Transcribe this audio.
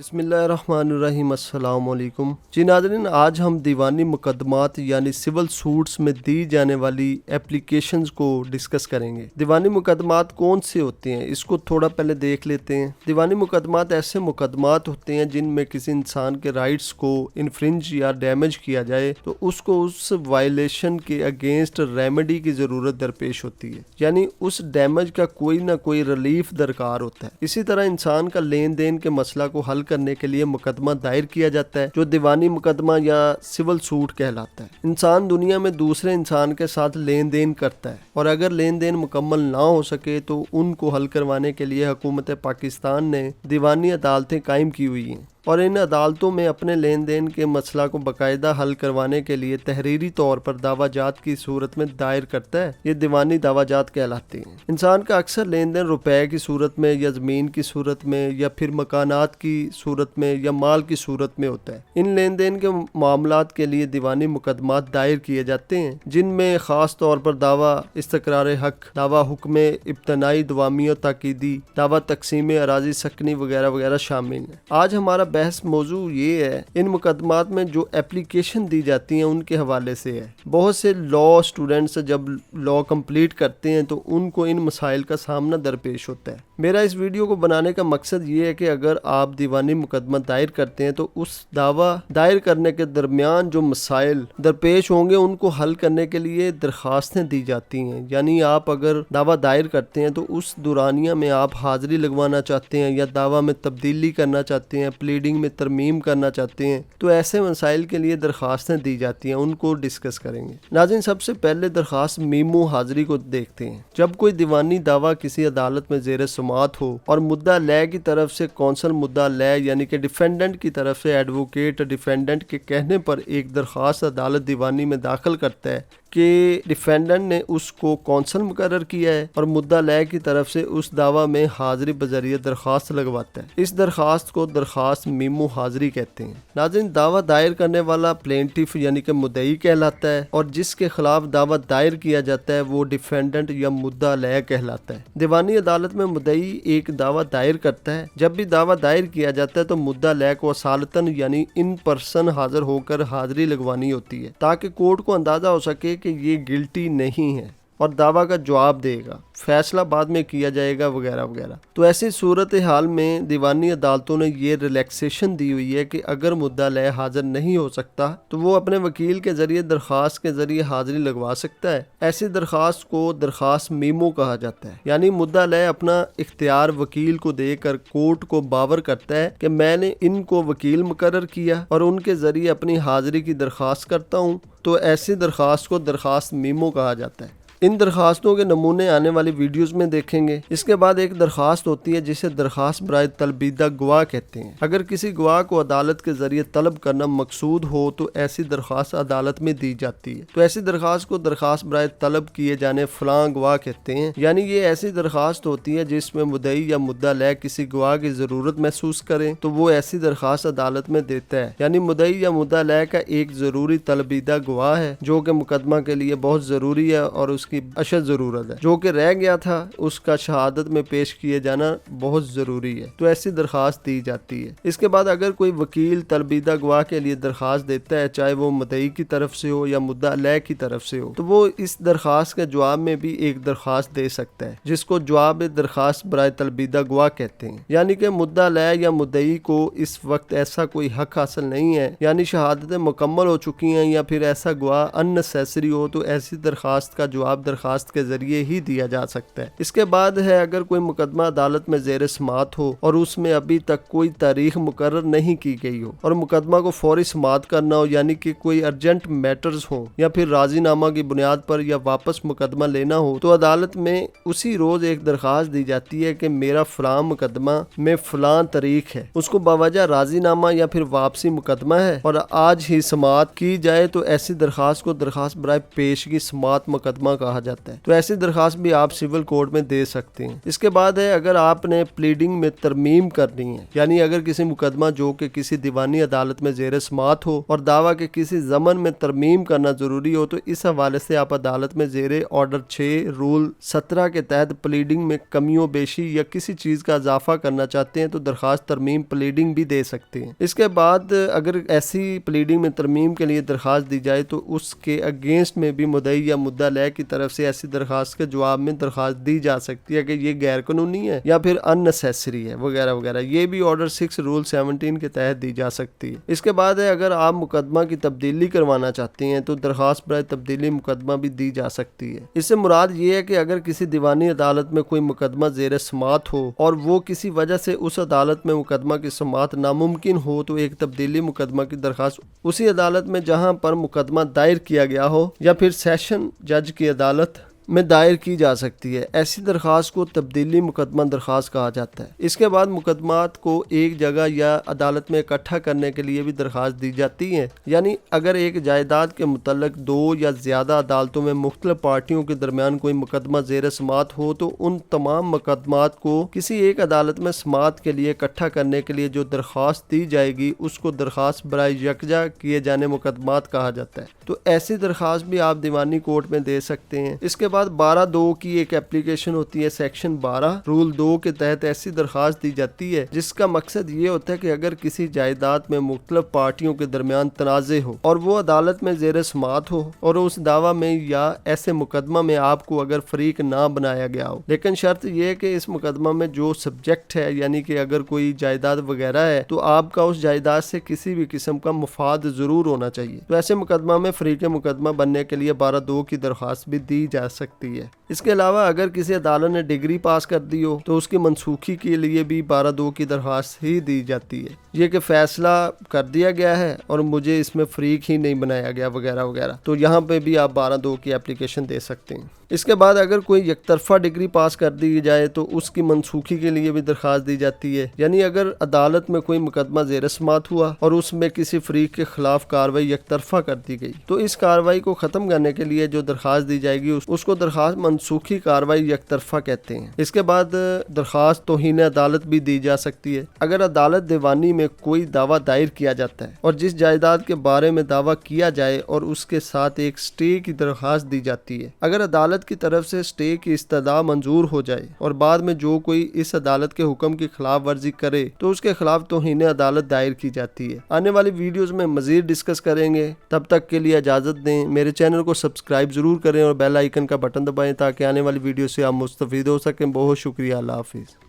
بسم اللہ الرحمن الرحیم۔ السلام علیکم جی ناظرین، آج ہم دیوانی مقدمات یعنی سول سوٹس میں دی جانے والی اپلیکیشنز کو ڈسکس کریں گے۔ دیوانی مقدمات کون سے ہوتے ہیں اس کو تھوڑا پہلے دیکھ لیتے ہیں۔ دیوانی مقدمات ایسے مقدمات ہوتے ہیں جن میں کسی انسان کے رائٹس کو انفرنج یا ڈیمیج کیا جائے تو اس کو اس وائلیشن کے اگینسٹ ریمیڈی کی ضرورت درپیش ہوتی ہے، یعنی اس ڈیمیج کا کوئی نہ کوئی ریلیف درکار ہوتا ہے۔ اسی طرح انسان کا لین دین کے مسئلہ کو حل کرنے کے لیے مقدمہ دائر کیا جاتا ہے جو دیوانی مقدمہ یا سول سوٹ کہلاتا ہے۔ انسان دنیا میں دوسرے انسان کے ساتھ لین دین کرتا ہے اور اگر لین دین مکمل نہ ہو سکے تو ان کو حل کروانے کے لیے حکومت پاکستان نے دیوانی عدالتیں قائم کی ہوئی ہیں اور ان عدالتوں میں اپنے لین دین کے مسئلہ کو باقاعدہ حل کروانے کے لیے تحریری طور پر دعویٰ جات کی صورت میں دائر کرتا ہے۔ یہ دیوانی دعویٰ جات کہلاتے ہیں۔ انسان کا اکثر لین دین روپے کی صورت میں یا زمین کی صورت میں یا پھر مکانات کی صورت میں یا مال کی صورت میں ہوتا ہے۔ ان لین دین کے معاملات کے لیے دیوانی مقدمات دائر کیے جاتے ہیں جن میں خاص طور پر دعویٰ استقرار حق، دعویٰ حکم ابتنائی دوامی و تاکیدی، دعویٰ تقسیم اراضی سکنی وغیرہ وغیرہ شامل ہیں۔ آج ہمارا بحث موضوع یہ ہے ان مقدمات میں جو اپلیکیشن دی جاتی ہیں ان کے حوالے سے ہے۔ بہت سے لا اسٹوڈنٹس جب لا کمپلیٹ کرتے ہیں تو ان کو ان مسائل کا سامنا درپیش ہوتا ہے۔ میرا اس ویڈیو کو بنانے کا مقصد یہ ہے کہ اگر آپ دیوانی مقدمہ دائر کرتے ہیں تو اس دعویٰ دائر کرنے کے درمیان جو مسائل درپیش ہوں گے ان کو حل کرنے کے لیے درخواستیں دی جاتی ہیں، یعنی آپ اگر دعویٰ دائر کرتے ہیں تو اس دورانیہ میں آپ حاضری لگوانا چاہتے ہیں یا دعویٰ میں تبدیلی کرنا چاہتے ہیں، پلیڈنگ میں ترمیم کرنا چاہتے ہیں تو ایسے مسائل کے لیے درخواستیں دی جاتی ہیں، ان کو ڈسکس کریں گے۔ ناظرین، سب سے پہلے درخواست میمو حاضری کو دیکھتے ہیں۔ جب کوئی دیوانی دعویٰ کسی عدالت میں زیر سماعت ہو اور مدعا لے کی طرف سے کونسل مدعا لے یعنی کہ ڈیفینڈنٹ کی طرف سے ایڈوکیٹ ڈیفینڈنٹ کے کہنے پر ایک درخواست عدالت دیوانی میں داخل کرتا ہے کہ ڈیفینڈنٹ نے اس کو کونسل مقرر کیا ہے اور مدعا لے کی طرف سے اس دعویٰ میں حاضری بذریعہ درخواست لگواتا ہے، اس درخواست کو درخواست میمو حاضری کہتے ہیں۔ ناظرین، دعویٰ دائر کرنے والا پلینٹیف یعنی کہ مدعی کہلاتا ہے اور جس کے خلاف دعویٰ دائر کیا جاتا ہے وہ ڈیفینڈنٹ یا مدعا لے کہلاتا ہے۔ دیوانی عدالت میں مدعی ایک دعویٰ دائر کرتا ہے۔ جب بھی دعویٰ دائر کیا جاتا ہے تو مدعا لے کو اصالتاً یعنی ان پرسن حاضر ہو کر حاضری لگوانی ہوتی ہے تاکہ کورٹ کو اندازہ ہو سکے کہ یہ گلٹی نہیں ہے اور دعویٰ کا جواب دے گا، فیصلہ بعد میں کیا جائے گا وغیرہ وغیرہ۔ تو ایسی صورتحال میں دیوانی عدالتوں نے یہ ریلیکسیشن دی ہوئی ہے کہ اگر مدعا لے حاضر نہیں ہو سکتا تو وہ اپنے وکیل کے ذریعے درخواست کے ذریعے حاضری لگوا سکتا ہے۔ ایسی درخواست کو درخواست میمو کہا جاتا ہے، یعنی مدعا لے اپنا اختیار وکیل کو دے کر کورٹ کو باور کرتا ہے کہ میں نے ان کو وکیل مقرر کیا اور ان کے ذریعے اپنی حاضری کی درخواست کرتا ہوں، تو ایسی درخواست کو درخواست میمو کہا جاتا ہے۔ ان درخواستوں کے نمونے آنے والی ویڈیوز میں دیکھیں گے۔ اس کے بعد ایک درخواست ہوتی ہے جسے درخواست برائے طلبیدہ گواہ کہتے ہیں۔ اگر کسی گواہ کو عدالت کے ذریعے طلب کرنا مقصود ہو تو ایسی درخواست عدالت میں دی جاتی ہے، تو ایسی درخواست کو درخواست برائے طلب کیے جانے فلاں گواہ کہتے ہیں، یعنی یہ ایسی درخواست ہوتی ہے جس میں مدعی یا مدعا لے کسی گواہ کی ضرورت محسوس کریں تو وہ ایسی درخواست عدالت میں دیتا ہے، یعنی مدعی یا مدعا لے کا ایک ضروری طلبیدہ گواہ ہے جو کہ مقدمہ کے لیے بہت ضروری ہے اور اس کی اشد ضرورت ہے، جو کہ رہ گیا تھا اس کا شہادت میں پیش کیے جانا بہت ضروری ہے، تو ایسی درخواست دی جاتی ہے۔ اس کے بعد اگر کوئی وکیل طلبیدہ گواہ کے لیے درخواست دیتا ہے، چاہے وہ مدعی کی طرف سے ہو یا مدعا لے کی طرف سے ہو، تو وہ اس درخواست کے جواب میں بھی ایک درخواست دے سکتا ہے جس کو جواب درخواست برائے طلبیدہ گواہ کہتے ہیں، یعنی کہ مدعا لے یا مدعی کو اس وقت ایسا کوئی حق حاصل نہیں ہے، یعنی شہادتیں مکمل ہو چکی ہیں یا پھر ایسا گواہ ان نیسیسری ہو، تو ایسی درخواست کا جواب درخواست کے ذریعے ہی دیا جا سکتا ہے۔ اس کے بعد ہے اگر کوئی مقدمہ عدالت میں زیر سماعت ہو اور اس میں ابھی تک کوئی تاریخ مقرر نہیں کی گئی ہو اور مقدمہ کو فوری سماعت کرنا ہو، یعنی کہ کوئی ارجنٹ میٹرز ہوں یا پھر راضی نامہ کی بنیاد پر یا واپس مقدمہ لینا ہو، تو عدالت میں اسی روز ایک درخواست دی جاتی ہے کہ میرا فلاں مقدمہ میں فلاں تاریخ ہے، اس کو باوجہ راضی نامہ یا پھر واپسی مقدمہ ہے اور آج ہی سماعت کی جائے، تو ایسی درخواست کو درخواست برائے پیشگی سماعت مقدمہ کہا جاتا ہے۔ تو ایسی درخواست بھی آپ سول کورٹ میں دے سکتے ہیں۔ اس کے بعد ہے اگر آپ نے پلیڈنگ میں ترمیم کرنی ہے، یعنی اگر کسی مقدمہ جو کہ کسی دیوانی عدالت میں زیر سماعت ہو اور دعویٰ کے کسی ضمن میں ترمیم کرنا ضروری ہو، تو اس حوالے سے آپ عدالت میں زیر آرڈر 6 رول 17 کے تحت پلیڈنگ میں کمیوں بیشی یا کسی چیز کا اضافہ کرنا چاہتے ہیں تو درخواست ترمیم پلیڈنگ بھی دے سکتے ہیں۔ اس کے بعد اگر ایسی پلیڈنگ میں ترمیم کے لیے درخواست دی جائے تو اس کے اگینسٹ میں بھی مدعی یا مدعا لے کی طرف سے ایسی درخواست کے جواب میں درخواست دی جا سکتی ہے کہ یہ غیر قانونی ہے یا پھر ان نیسیسری ہے وغیرہ وغیرہ۔ یہ بھی آرڈر 6 رول 17 کے تحت دی جا سکتی ہے۔ اس کے بعد ہے اگر آپ مقدمہ کی تبدیلی کروانا چاہتے ہیں تو درخواست برائے تبدیلی مقدمہ بھی دی جا سکتی ہے۔ اس سے مراد یہ ہے کہ اگر کسی دیوانی عدالت میں کوئی مقدمہ زیر سماعت ہو اور وہ کسی وجہ سے اس عدالت میں مقدمہ کی سماعت ناممکن ہو تو ایک تبدیلی مقدمہ کی درخواست اسی عدالت میں جہاں پر مقدمہ دائر کیا گیا ہو یا پھر سیشن جج کی عدالت میں دائر کی جا سکتی ہے۔ ایسی درخواست کو تبدیلی مقدمہ درخواست کہا جاتا ہے۔ اس کے بعد مقدمات کو ایک جگہ یا عدالت میں اکٹھا کرنے کے لیے بھی درخواست دی جاتی ہے، یعنی اگر ایک جائیداد کے متعلق 2 یا زیادہ عدالتوں میں مختلف پارٹیوں کے درمیان کوئی مقدمہ زیر سماعت ہو تو ان تمام مقدمات کو کسی ایک عدالت میں سماعت کے لیے اکٹھا کرنے کے لیے جو درخواست دی جائے گی اس کو درخواست برائے یکجا کیے جانے مقدمات کہا جاتا ہے۔ تو ایسی درخواست بھی آپ دیوانی کورٹ میں دے سکتے ہیں۔ اس کے بعد 12(2) کی ایک اپلیکیشن ہوتی ہے، سیکشن 12 رول 2 کے تحت ایسی درخواست دی جاتی ہے جس کا مقصد یہ ہوتا ہے کہ اگر کسی جائیداد میں مختلف پارٹیوں کے درمیان تنازع ہو اور وہ عدالت میں زیر سماعت ہو اور اس دعویٰ میں یا ایسے مقدمہ میں آپ کو اگر فریق نہ بنایا گیا ہو، لیکن شرط یہ ہے کہ اس مقدمہ میں جو سبجیکٹ ہے، یعنی کہ اگر کوئی جائیداد وغیرہ ہے تو آپ کا اس جائیداد سے کسی بھی قسم کا مفاد ضرور ہونا چاہیے۔ تو ایسے مقدمہ میں فریق مقدمہ بننے کے لیے 12(2) کی درخواست بھی دی جا سکتی ہے۔ اس کے علاوہ اگر کسی عدالت نے ڈگری پاس کر دی ہو تو اس کی منسوخی کے لیے بھی 12(2) کی درخواست ہی دی جاتی ہے، یہ کہ فیصلہ کر دیا گیا ہے اور مجھے اس میں فریق ہی نہیں بنایا گیا وغیرہ وغیرہ، تو یہاں پہ بھی آپ 12(2) کی اپلیکیشن دے سکتے ہیں۔ اس کے بعد اگر کوئی یک طرفہ ڈگری پاس کر دی جائے تو اس کی منسوخی کے لیے بھی درخواست دی جاتی ہے، یعنی اگر عدالت میں کوئی مقدمہ زیر سماعت ہوا اور اس میں کسی فریق کے خلاف کارروائی یک طرفہ کر دی گئی تو اس کارروائی کو ختم کرنے کے لیے جو درخواست دی جائے گی اس کو درخواست منسوخی کارروائی یک طرفہ کہتے ہیں۔ اس کے بعد درخواست توہین عدالت بھی دی جا سکتی ہے۔ اگر عدالت دیوانی میں کوئی دعویٰ دائر کیا جاتا ہے اور جس جائیداد کے بارے میں دعویٰ کیا جائے اور اس کے ساتھ ایک سٹے کی درخواست دی جاتی ہے، اگر عدالت کی طرف سے سٹے کی استدعا منظور ہو جائے اور بعد میں جو کوئی اس عدالت کے حکم کی خلاف ورزی کرے تو اس کے خلاف توہین عدالت دائر کی جاتی ہے۔ آنے والی ویڈیوز میں مزید ڈسکس کریں گے، تب تک کے لیے اجازت دیں۔ میرے چینل کو سبسکرائب ضرور کریں اور بیل آئیکن کا بٹن دبائیں تاکہ آنے والی ویڈیو سے آپ مستفید ہو سکیں۔ بہت شکریہ، اللہ حافظ۔